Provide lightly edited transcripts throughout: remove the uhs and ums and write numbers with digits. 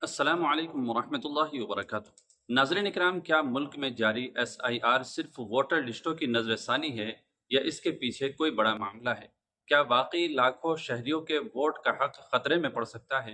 अस्सलाम वालेकुम वरहमतुल्लाहि वबरकातुहू। नाज़रीन इकराम, क्या मुल्क में जारी SIR सिर्फ वोटर लिस्टों की नज़रसानी है या इसके पीछे कोई बड़ा मामला है? क्या वाकई लाखों शहरियों के वोट का हक खतरे में पड़ सकता है?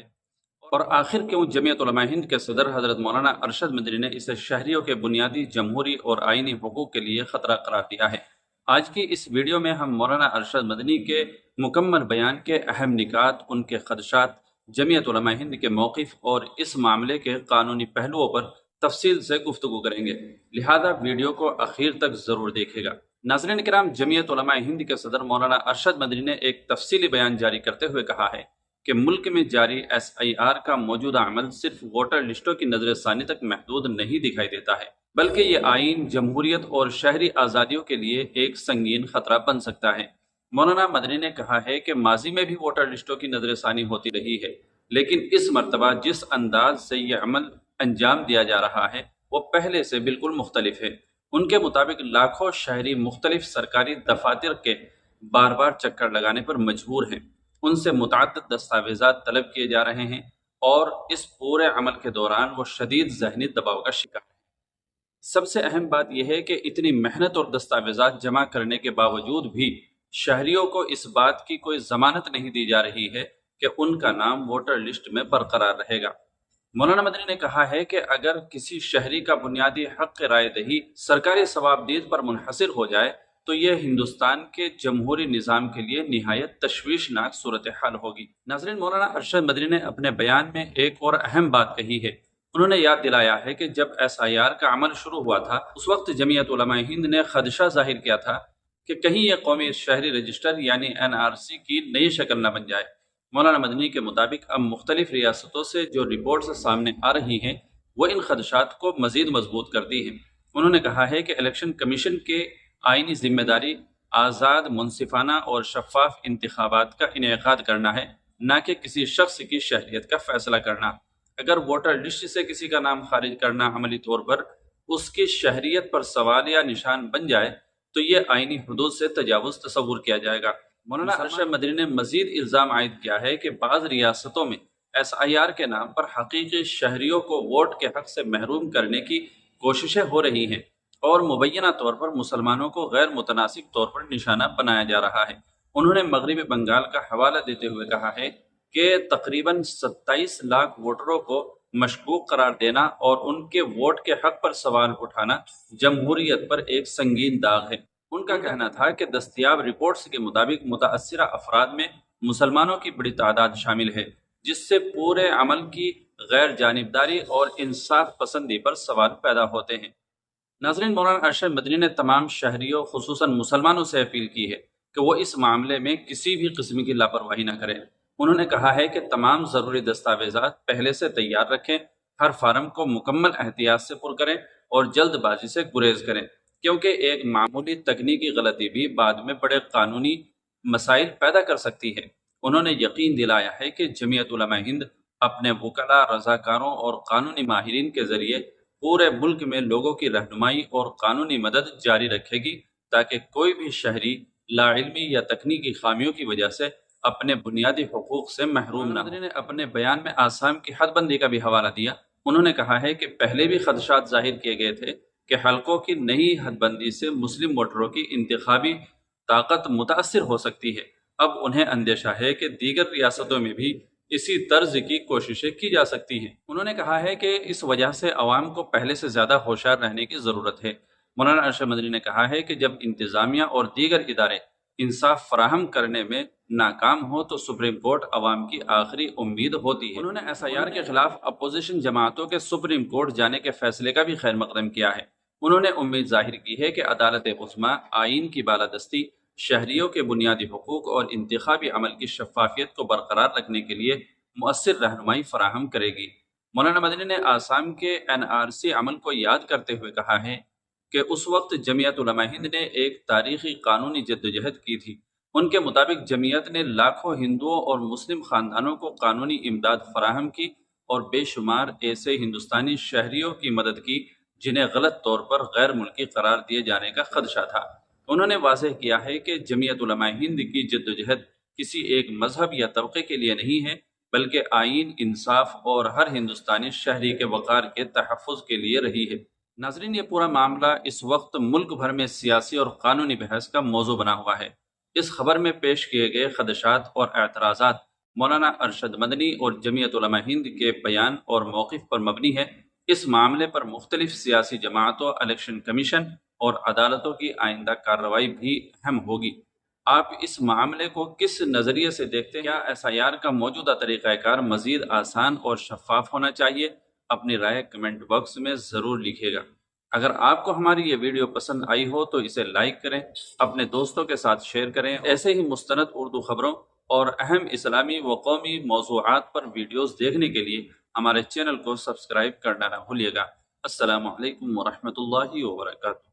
और आखिर क्यों जमीयत उलमा हिंद के सदर हजरत मौलाना अरशद मदनी ने इसे शहरियों के बुनियादी जमहूरी और आईनी हुकूक के लिए खतरा करार दिया है? आज की इस वीडियो में हम मौलाना अरशद मदनी के मुकम्मल बयान के अहम निकात, उनके खदशात, जमीयत उलमा हिंद के मौक़िफ़ और इस मामले के कानूनी पहलुओं पर तफसील से गुफ्तगू करेंगे, लिहाजा वीडियो को आखिर तक ज़रूर देखेगा। नाज़रीन किराम, जमीयत उलमा हिंद के सदर मौलाना अरशद मदनी ने एक तफसीली बयान जारी करते हुए कहा है कि मुल्क में जारी SIR का मौजूदा अमल सिर्फ वोटर लिस्टों की नजरसानी तक महदूद नहीं दिखाई देता है, बल्कि ये आइन, जमहूरियत और शहरी आज़ादियों के लिए एक संगीन खतरा बन सकता है। मौलाना मदनी ने कहा है कि माजी में भी वोटर लिस्टों की नजरसानी होती रही है, लेकिन इस मरतबा जिस अंदाज से यह अमल अंजाम दिया जा रहा है वो पहले से बिल्कुल मुख्तलिफ है। उनके मुताबिक लाखों शहरी मुख्तलिफ सरकारी दफातर के बार बार चक्कर लगाने पर मजबूर हैं, उनसे मुतअद्दिद दस्तावेजात तलब किए जा रहे हैं और इस पूरे अमल के दौरान वो शदीद ज़हनी दबाव का शिकार है। सबसे अहम बात यह है कि इतनी मेहनत और दस्तावेजात जमा करने के बावजूद भी शहरियों को इस बात की कोई जमानत नहीं दी जा रही है कि उनका नाम वोटर लिस्ट में बरकरार रहेगा। मौलाना मदनी ने कहा है कि अगर किसी शहरी का बुनियादी हक राय दही सरकारी सवाबदीद पर मुनहसर हो जाए तो यह हिंदुस्तान के जमहूरी निज़ाम के लिए निहायत तशवीशनाक सूरत हाल होगी। नाज़रीन, मौलाना अरशद मदनी ने अपने बयान में एक और अहम बात कही है। उन्होंने याद दिलाया है कि जब SIR का अमल शुरू हुआ था उस वक्त जमीयत उलमा हिंद ने खदशा जाहिर किया था कि कहीं यह कौमी शहरी रजिस्टर यानी NRC की नई शक्ल न बन जाए। मौलाना मदनी के मुताबिक अब मुख्तलिफ रियासतों से जो रिपोर्ट्स सामने आ रही हैं वो इन खदशात को मजीद मजबूत करती हैं। उन्होंने कहा है कि इलेक्शन कमीशन के आईनी जिम्मेदारी आज़ाद, मुनसिफाना और शफाफ इंतखाबात का इनेकाद करना है, न कि किसी शख्स की शहरियत का फैसला करना। अगर वोटर लिस्ट से किसी का नाम खारिज करना अमली तौर पर उसकी शहरियत पर सवाल या निशान बन जाए तो ये आईनी हदूद से तजावुज तस्वुर किया जाएगा। मौलाना अरशद मदनी ने मजीद इल्ज़ाम आयद किया है कि बाज़ रियासतों में SIR के नाम पर हकीकी शहरियों को वोट के हक से महरूम करने की कोशिशें हो रही हैं और मुबैना तौर पर मुसलमानों को गैर मुतनासिब तौर पर निशाना बनाया जा रहा है। उन्होंने मगरबी बंगाल का हवाला देते हुए कहा है कि तकरीबन 27 लाख वोटरों को मशकूक करार देना और उनके वोट के हक पर सवाल उठाना जमहूरियत पर एक संगीन दाग है। उनका कहना था कि दस्तयाब रिपोर्ट्स के मुताबिक मुतासरा अफराद में मुसलमानों की बड़ी तादाद शामिल है, जिससे पूरे अमल की गैर जानिबदारी और इंसाफ पसंदी पर सवाल पैदा होते हैं। नाज़रीन, मौलाना अरशद मदनी ने तमाम शहरियों खुसूसन मुसलमानों से अपील की है कि वो इस मामले में किसी भी किस्म की लापरवाही न करें। उन्होंने कहा है कि तमाम ज़रूरी दस्तावेजात पहले से तैयार रखें, हर फार्म को मुकम्मल एहतियात से पुर करें और जल्दबाजी से गुरेज करें, क्योंकि एक मामूली तकनीकी गलती भी बाद में बड़े कानूनी मसाइल पैदा कर सकती है। उन्होंने यकीन दिलाया है कि जमीयत उलमा हिंद अपने वकला, रज़ाकारों और कानूनी माहिरीन के ज़रिए पूरे मुल्क में लोगों की रहनुमाई और कानूनी मदद जारी रखेगी ताकि कोई भी शहरी लाइल्मी या तकनीकी खामियों की वजह से अपने बुनियादी हुकूक से महरूम न हो। ने अपने बयान में आसाम की हदबंदी का भी हवाला दिया। उन्होंने कहा है कि पहले भी खदशात जाहिर किए गए थे कि हलकों की नई हदबंदी से मुस्लिम वोटरों की इंतखाबी ताकत मुतासर हो सकती है। अब उन्हें अंदेशा है कि दीगर रियासतों में भी इसी तर्ज की कोशिशें की जा सकती हैं। उन्होंने कहा है कि इस वजह से अवाम को पहले से ज़्यादा होशियार रहने की ज़रूरत है। मौलाना अरशद मदनी ने कहा है कि जब इंतज़ामिया और दीगर इदारे इंसाफ फराहम करने में नाकाम हो तो सुप्रीम कोर्ट अवाम की आखिरी उम्मीद होती है। उन्होंने SIR के खिलाफ अपोजिशन जमातों के सुप्रीम कोर्ट जाने के फैसले का भी खैर मकदम किया है। उन्होंने उम्मीद जाहिर की है कि अदालत उस्मा आइन की बालादस्ती शहरियों के बुनियादी हुकूक और इंतखाबी अमल की शफाफियत को बरकरार रखने के लिए मुअस्सिर रहनुमाई फराहम करेगी। मौलाना मदनी ने आसाम के NRC अमल को याद करते हुए कहा है कि उस वक्त जमीयत उलमा हिंद ने एक तारीखी कानूनी जद्दोजहद की थी। उनके मुताबिक जमीयत ने लाखों हिंदुओं और मुस्लिम खानदानों को कानूनी इमदाद फराहम की और बेशुमार ऐसे हिंदुस्तानी शहरियों की मदद की जिन्हें गलत तौर पर गैर मुल्की करार दिए जाने का खदशा था। उन्होंने वाज़ेह किया है कि जमीयत उलमा हिंद की जद्दोजहद किसी एक मजहब या तबके के लिए नहीं है, بلکہ آئین انصاف اور ہر ہندوستانی شہری کے وقار کے تحفظ کے لیے رہی ہے۔ ناظرین، یہ پورا معاملہ اس وقت ملک بھر میں سیاسی اور قانونی بحث کا موضوع بنا ہوا ہے۔ اس خبر میں پیش کیے گئے خدشات اور اعتراضات مولانا ارشد مدنی اور جمعیت علماء ہند کے بیان اور موقف پر مبنی ہے۔ اس معاملے پر مختلف سیاسی جماعتوں، الیکشن کمیشن اور عدالتوں کی آئندہ کارروائی بھی اہم ہوگی۔ آپ اس معاملے کو کس نظریے سے دیکھتے ہیں؟ کیا SIR کا موجودہ طریقہ کار مزید آسان اور شفاف ہونا چاہیے؟ اپنی رائے کمنٹ باکس میں ضرور لکھیے گا۔ اگر آپ کو ہماری یہ ویڈیو پسند آئی ہو تو اسے لائک کریں، اپنے دوستوں کے ساتھ شیئر کریں۔ ایسے ہی مستند اردو خبروں اور اہم اسلامی و قومی موضوعات پر ویڈیوز دیکھنے کے لیے ہمارے چینل کو سبسکرائب کرنا نہ بھولیے گا۔ السلام علیکم ورحمۃ اللہ وبرکاتہ۔